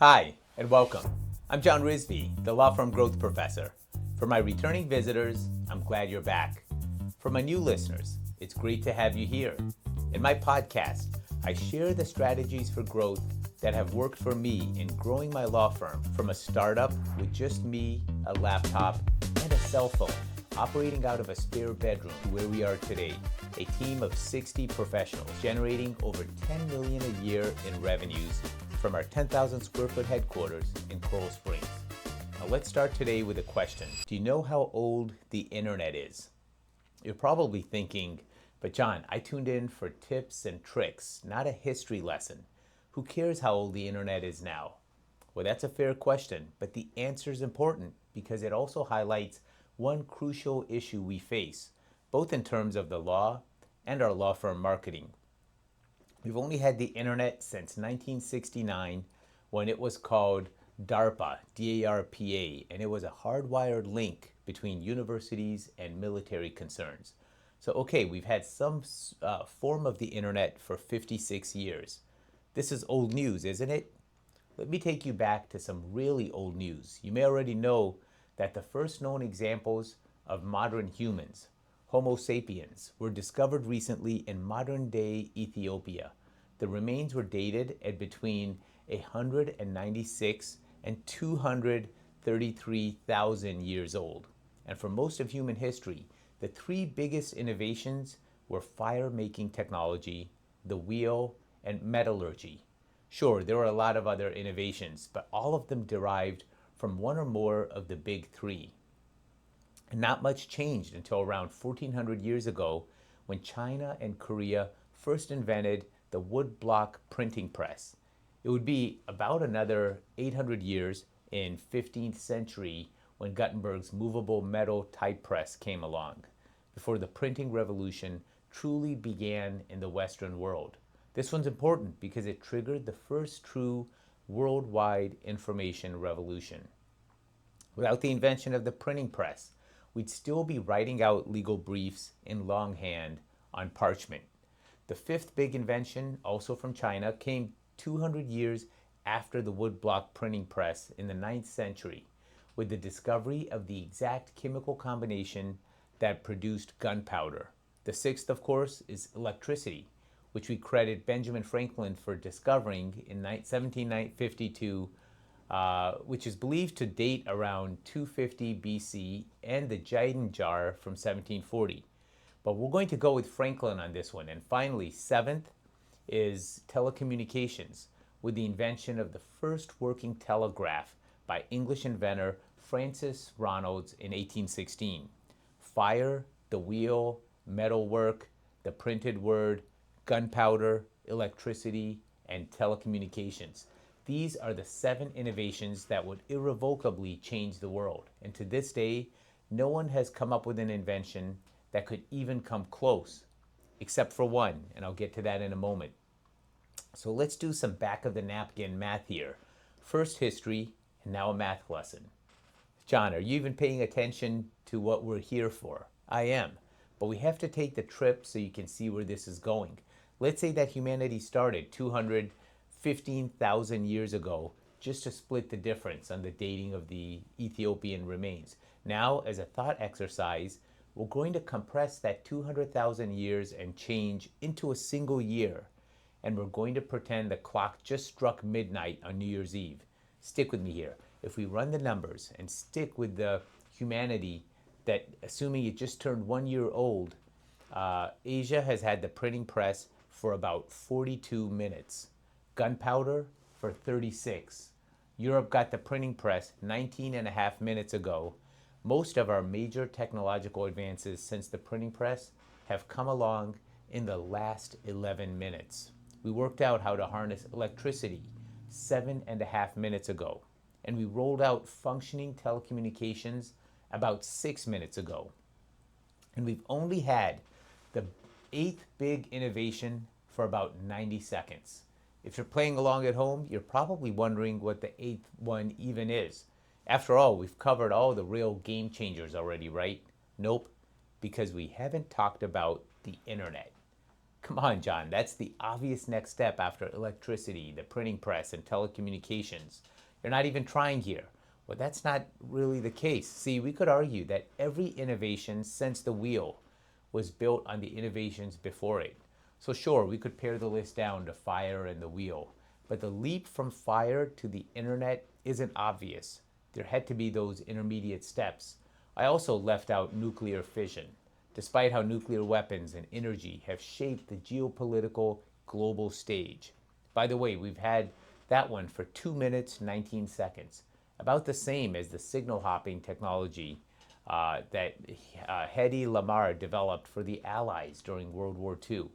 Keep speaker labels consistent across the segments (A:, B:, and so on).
A: Hi, and welcome. I'm John Rizvi, the law firm growth professor. For my returning visitors, I'm glad you're back. For my new listeners, it's great to have you here. In my podcast, I share the strategies for growth that have worked for me in growing my law firm from a startup with just me, a laptop, and a cell phone, operating out of a spare bedroom to where we are today, a team of 60 professionals generating over $10 million a year in revenues from our 10,000 square foot headquarters in Coral Springs. Now let's start today with a question. Do you know how old the internet is? You're probably thinking, but John, I tuned in for tips and tricks, not a history lesson. Who cares how old the internet is now? Well, that's a fair question, but the answer is important because it also highlights one crucial issue we face, both in terms of the law and our law firm marketing. We've only had the internet since 1969 when it was called DARPA, D-A-R-P-A, and it was a hardwired link between universities and military concerns. So, okay, we've had some form of the internet for 56 years. This is old news, isn't it? Let me take you back to some really old news. You may already know that the first known examples of modern humans, Homo sapiens, were discovered recently in modern-day Ethiopia. The remains were dated at between 196 and 233,000 years old. And for most of human history, the three biggest innovations were fire-making technology, the wheel, and metallurgy. Sure, there were a lot of other innovations, but all of them derived from one or more of the big three. And not much changed until around 1400 years ago when China and Korea first invented the woodblock printing press. It would be about another 800 years in 15th century when Gutenberg's movable metal type press came along, before the printing revolution truly began in the Western world. This one's important because it triggered the first true worldwide information revolution. Without the invention of the printing press, we'd still be writing out legal briefs in longhand on parchment. The fifth big invention, also from China, came 200 years after the woodblock printing press in the 9th century, with the discovery of the exact chemical combination that produced gunpowder. The sixth, of course, is electricity, which we credit Benjamin Franklin for discovering in 1752, which is believed to date around 250 BC, and the Jeyden jar from 1740. But we're going to go with Franklin on this one. And finally, seventh is telecommunications, with the invention of the first working telegraph by English inventor Francis Ronalds in 1816. Fire, the wheel, metalwork, the printed word, gunpowder, electricity, and telecommunications. These are the 7 innovations that would irrevocably change the world. And to this day, no one has come up with an invention that could even come close, except for one, and I'll get to that in a moment. So let's do some back of the napkin math here. First history, and now a math lesson. John, are you even paying attention to what we're here for? I am, but we have to take the trip so you can see where this is going. Let's say that humanity started 215,000 years ago, just to split the difference on the dating of the Ethiopian remains. Now, as a thought exercise, we're going to compress that 200,000 years and change into a single year. And we're going to pretend the clock just struck midnight on New Year's Eve. Stick with me here. If we run the numbers and stick with the humanity that, assuming it just turned 1 year old, Asia has had the printing press for about 42 minutes. Gunpowder for 36. Europe got the printing press 19 and a half minutes ago. Most of our major technological advances since the printing press have come along in the last 11 minutes. We worked out how to harness electricity 7.5 minutes ago, and we rolled out functioning telecommunications about 6 minutes ago. And we've only had the 8th big innovation for about 90 seconds. If you're playing along at home, you're probably wondering what the 8th one even is. After all, we've covered all the real game changers already, right? Nope, because we haven't talked about the internet. Come on, John, that's the obvious next step after electricity, the printing press, and telecommunications. You're not even trying here. Well, that's not really the case. See, we could argue that every innovation since the wheel was built on the innovations before it. So, sure, we could pare the list down to fire and the wheel, but the leap from fire to the internet isn't obvious. There had to be those intermediate steps. I also left out nuclear fission, despite how nuclear weapons and energy have shaped the geopolitical global stage. By the way, we've had that one for 2 minutes, 19 seconds, about the same as the signal hopping technology that Hedy Lamarr developed for the Allies during World War II.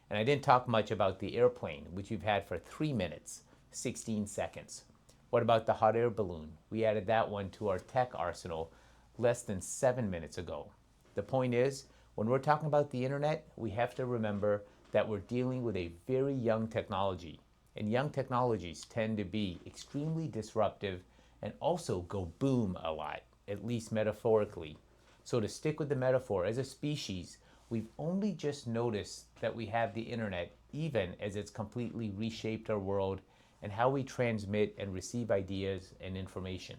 A: And I didn't talk much about the airplane, which we've had for 3 minutes, 16 seconds. What about the hot air balloon? We added that one to our tech arsenal less than 7 minutes ago. The point is, when we're talking about the internet, we have to remember that we're dealing with a very young technology. And young technologies tend to be extremely disruptive and also go boom a lot, at least metaphorically. So to stick with the metaphor, as a species, we've only just noticed that we have the internet, even as it's completely reshaped our world and how we transmit and receive ideas and information.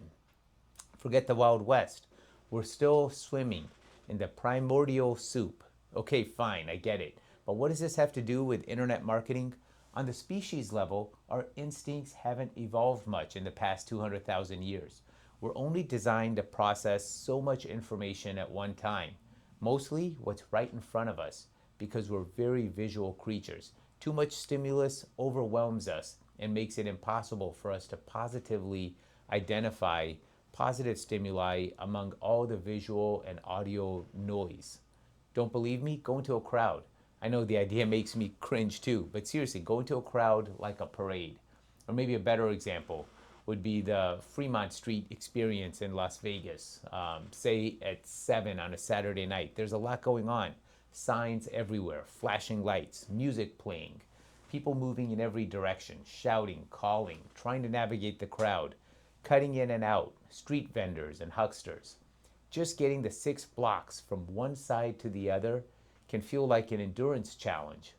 A: Forget the Wild West. We're still swimming in the primordial soup. Okay, fine, I get it. But what does this have to do with internet marketing? On the species level, our instincts haven't evolved much in the past 200,000 years. We're only designed to process so much information at one time, mostly what's right in front of us, because we're very visual creatures. Too much stimulus overwhelms us and makes it impossible for us to positively identify positive stimuli among all the visual and audio noise. Don't believe me? Go into a crowd. I know the idea makes me cringe too, but seriously, go into a crowd like a parade. Or maybe a better example would be the Fremont Street experience in Las Vegas, say at 7 on a Saturday night. There's a lot going on. Signs everywhere, flashing lights, music playing, people moving in every direction, shouting, calling, trying to navigate the crowd, cutting in and out, street vendors and hucksters. Just getting the 6 blocks from one side to the other can feel like an endurance challenge.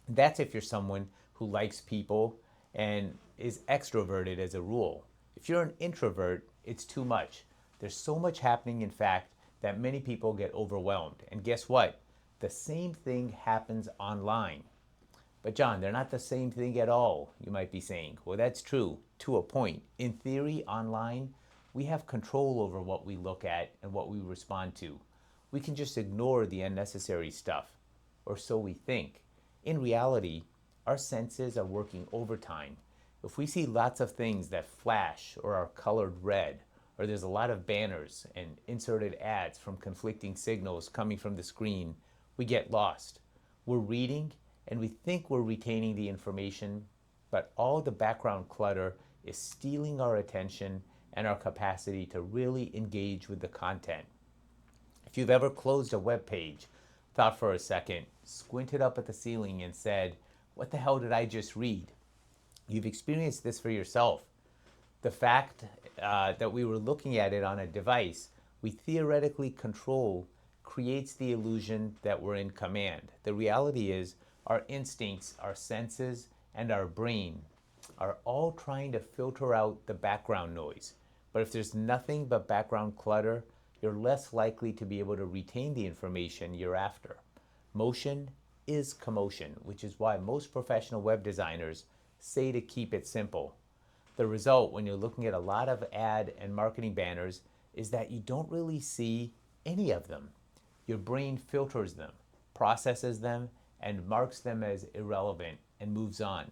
A: That's if you're someone who likes people and is extroverted as a rule. If you're an introvert, it's too much. There's so much happening, in fact, that many people get overwhelmed. And guess what? The same thing happens online. But John, they're not the same thing at all, you might be saying. Well, that's true to a point. In theory, online, we have control over what we look at and what we respond to. We can just ignore the unnecessary stuff, or so we think. In reality, our senses are working overtime. If we see lots of things that flash or are colored red, or there's a lot of banners and inserted ads from conflicting signals coming from the screen, we get lost. We're reading and we think we're retaining the information, but all the background clutter is stealing our attention and our capacity to really engage with the content. If you've ever closed a web page, thought for a second, squinted up at the ceiling and said, "What the hell did I just read?" You've experienced this for yourself. The fact that we were looking at it on a device we theoretically control creates the illusion that we're in command. The reality is our instincts, our senses, and our brain are all trying to filter out the background noise. But if there's nothing but background clutter, you're less likely to be able to retain the information you're after. Motion is commotion, which is why most professional web designers say to keep it simple. The result when you're looking at a lot of ad and marketing banners is that you don't really see any of them. Your brain filters them, processes them, and marks them as irrelevant and moves on.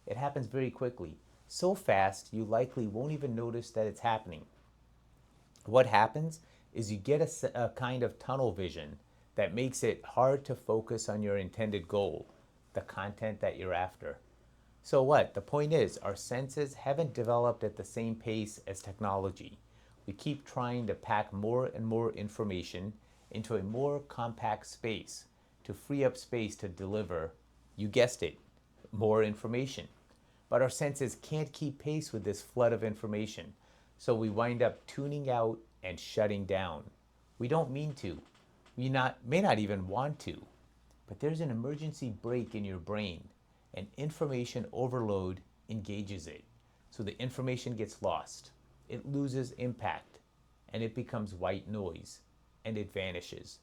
A: It happens very quickly, so fast you likely won't even notice that it's happening. What happens is you get a kind of tunnel vision that makes it hard to focus on your intended goal, the content that you're after. So what? The point is, our senses haven't developed at the same pace as technology. We keep trying to pack more and more information into a more compact space to free up space to deliver, you guessed it, more information. But our senses can't keep pace with this flood of information, so we wind up tuning out and shutting down. We don't mean to. We may not even want to. But there's an emergency brake in your brain, and information overload engages it. So the information gets lost, it loses impact, and it becomes white noise, and it vanishes.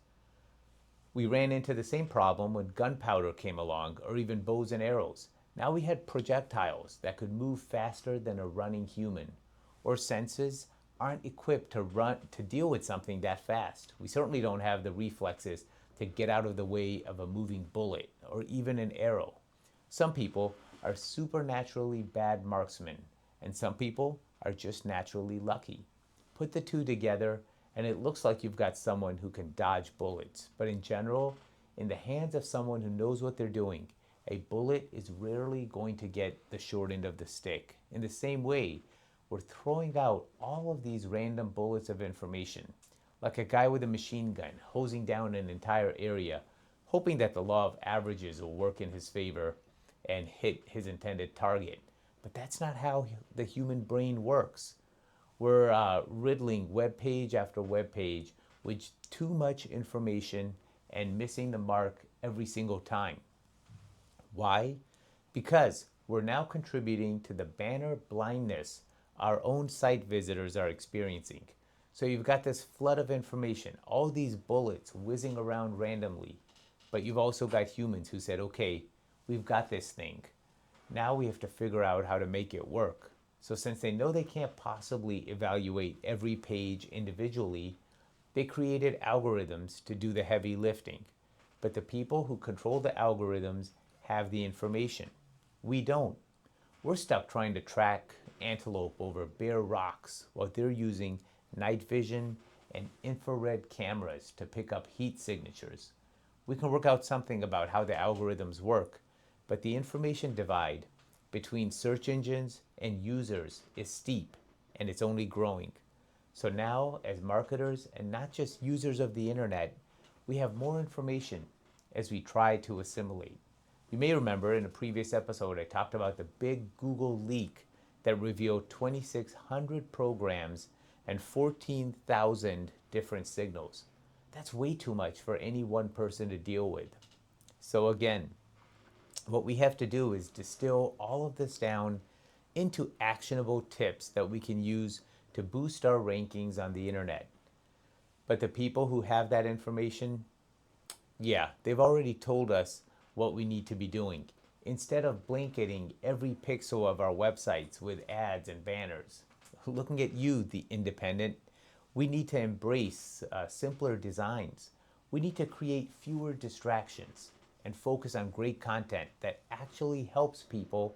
A: We ran into the same problem when gunpowder came along, or even bows and arrows. Now we had projectiles that could move faster than a running human, or senses aren't equipped to deal with something that fast. We certainly don't have the reflexes to get out of the way of a moving bullet or even an arrow. Some people are supernaturally bad marksmen, and some people are just naturally lucky. Put the two together, and it looks like you've got someone who can dodge bullets. But in general, in the hands of someone who knows what they're doing, a bullet is rarely going to get the short end of the stick. In the same way, we're throwing out all of these random bullets of information, like a guy with a machine gun hosing down an entire area, hoping that the law of averages will work in his favor and hit his intended target. But that's not how the human brain works. We're riddling web page after web page with too much information and missing the mark every single time. Why? Because we're now contributing to the banner blindness our own site visitors are experiencing. So you've got this flood of information, all these bullets whizzing around randomly, but you've also got humans who said, okay, we've got this thing. Now we have to figure out how to make it work. So since they know they can't possibly evaluate every page individually, they created algorithms to do the heavy lifting. But the people who control the algorithms have the information. We don't. We're stuck trying to track antelope over bare rocks while they're using night vision and infrared cameras to pick up heat signatures. We can work out something about how the algorithms work, but the information divide between search engines and users is steep, and it's only growing. So now, as marketers and not just users of the internet, we have more information as we try to assimilate. You may remember in a previous episode I talked about the big Google leak that revealed 2,600 programs and 14,000 different signals. That's way too much for any one person to deal with. So again, what we have to do is distill all of this down into actionable tips that we can use to boost our rankings on the internet. But the people who have that information, yeah, they've already told us what we need to be doing. Instead of blanketing every pixel of our websites with ads and banners, looking at you, the independent, we need to embrace simpler designs. We need to create fewer distractions and focus on great content that actually helps people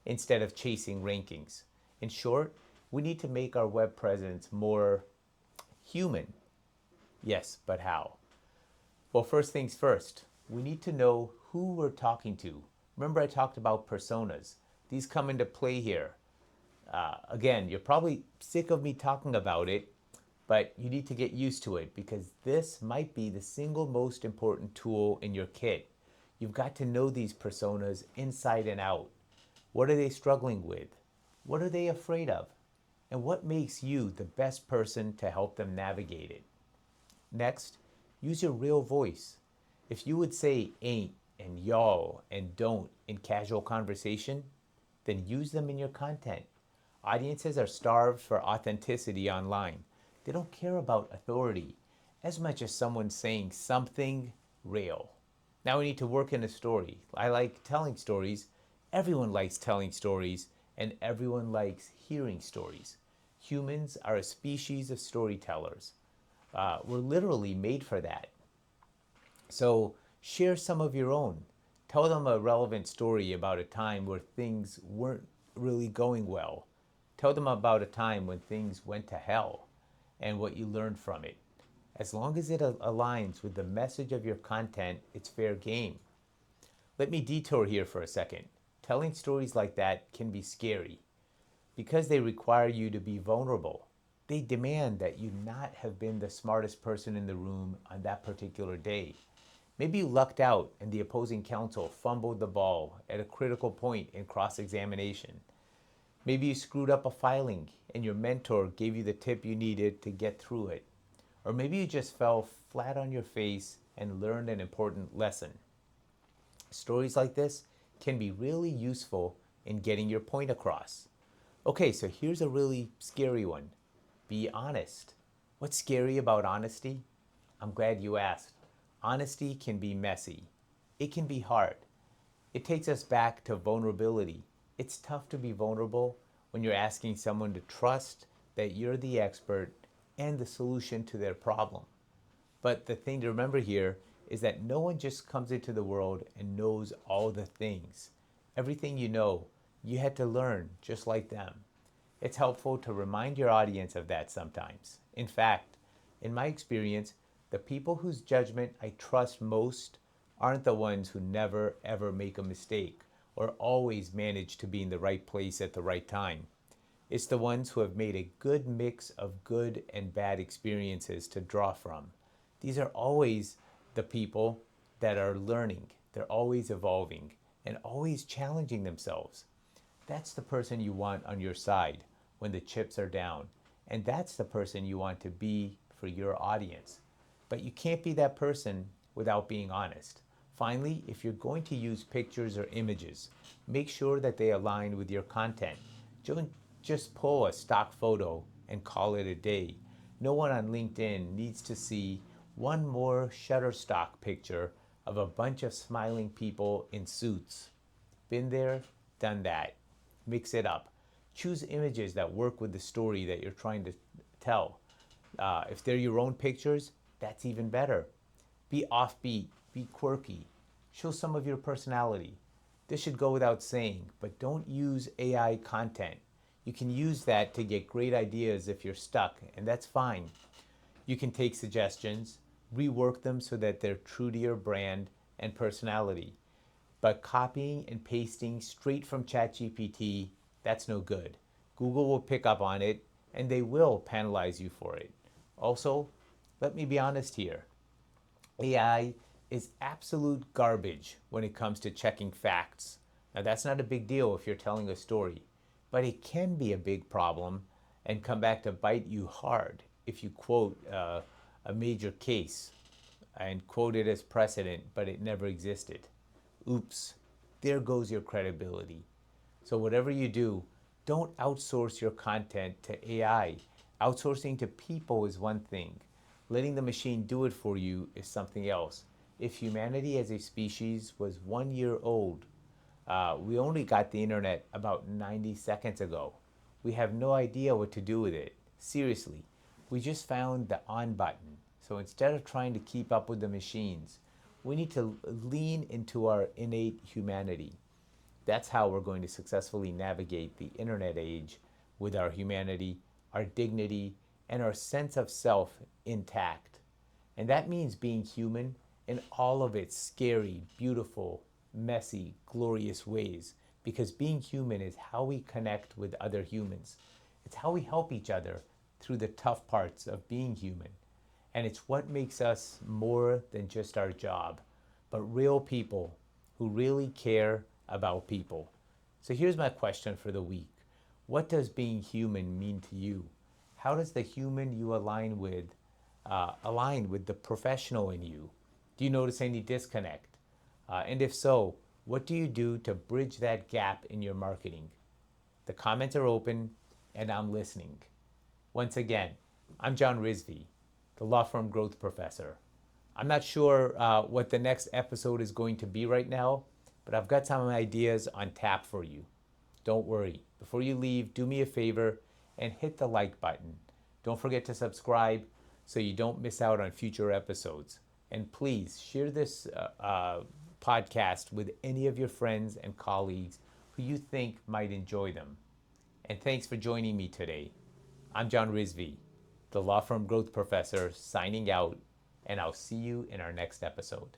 A: instead of chasing rankings. In short, we need to make our web presence more human. Yes, but how? Well, first things first, we need to know who we're talking to. Remember I talked about personas. These come into play here. Again, you're probably sick of me talking about it, but you need to get used to it because this might be the single most important tool in your kit. You've got to know these personas inside and out. What are they struggling with? What are they afraid of? And what makes you the best person to help them navigate it? Next, use your real voice. If you would say ain't and y'all and don't in casual conversation, then use them in your content. Audiences are starved for authenticity online. They don't care about authority as much as someone saying something real. Now we need to work in a story. I like telling stories. Everyone likes telling stories, and everyone likes hearing stories. Humans are a species of storytellers. We're literally made for that. So share some of your own. Tell them a relevant story about a time where things weren't really going well. Tell them about a time when things went to hell and what you learned from it. As long as it aligns with the message of your content, it's fair game. Let me detour here for a second. Telling stories like that can be scary because they require you to be vulnerable. They demand that you not have been the smartest person in the room on that particular day. Maybe you lucked out and the opposing counsel fumbled the ball at a critical point in cross-examination. Maybe you screwed up a filing and your mentor gave you the tip you needed to get through it. Or maybe you just fell flat on your face and learned an important lesson. Stories like this can be really useful in getting your point across. Okay, so here's a really scary one. Be honest. What's scary about honesty? I'm glad you asked. Honesty can be messy. It can be hard. It takes us back to vulnerability. It's tough to be vulnerable when you're asking someone to trust that you're the expert and the solution to their problem. But the thing to remember here is that no one just comes into the world and knows all the things. Everything you know, you had to learn just like them. It's helpful to remind your audience of that sometimes. In fact, in my experience, the people whose judgment I trust most aren't the ones who never ever make a mistake or always manage to be in the right place at the right time. It's the ones who have made a good mix of good and bad experiences to draw from. These are always the people that are learning. They're always evolving and always challenging themselves. That's the person you want on your side when the chips are down. And that's the person you want to be for your audience. But you can't be that person without being honest. Finally, if you're going to use pictures or images, make sure that they align with your content. Don't just pull a stock photo and call it a day. No one on LinkedIn needs to see one more Shutterstock picture of a bunch of smiling people in suits. Been there, done that. Mix it up. Choose images that work with the story that you're trying to tell. If they're your own pictures, that's even better. Be offbeat, be quirky, show some of your personality. This should go without saying, but don't use AI content. You can use that to get great ideas if you're stuck, and that's fine. You can take suggestions, rework them so that they're true to your brand and personality. But copying and pasting straight from ChatGPT, that's no good. Google will pick up on it and they will penalize you for it. Also, let me be honest here. AI is absolute garbage when it comes to checking facts. Now, that's not a big deal if you're telling a story, but it can be a big problem and come back to bite you hard if you quote a major case and quote it as precedent, but it never existed. Oops, there goes your credibility. So, whatever you do, don't outsource your content to AI. Outsourcing to people is one thing, letting the machine do it for you is something else. If humanity as a species was 1 year old, we only got the internet about 90 seconds ago. We have no idea what to do with it. Seriously, we just found the on button. So instead of trying to keep up with the machines, we need to lean into our innate humanity. That's how we're going to successfully navigate the internet age with our humanity, our dignity, and our sense of self intact. And that means being human in all of its scary, beautiful, messy, glorious ways. Because being human is how we connect with other humans. It's how we help each other through the tough parts of being human. And it's what makes us more than just our job, but real people who really care about people. So here's my question for the week. What does being human mean to you? How does the human you align with the professional in you? Do you notice any disconnect? And if so, what do you do to bridge that gap in your marketing? The comments are open and I'm listening. Once again, I'm John Rizvi, the law firm growth professor. I'm not sure what the next episode is going to be right now, but I've got some ideas on tap for you. Don't worry. Before you leave, do me a favor and hit the like button. Don't forget to subscribe so you don't miss out on future episodes. And please share this podcast with any of your friends and colleagues who you think might enjoy them. And thanks for joining me today. I'm John Rizvi, the law firm growth professor, signing out, and I'll see you in our next episode.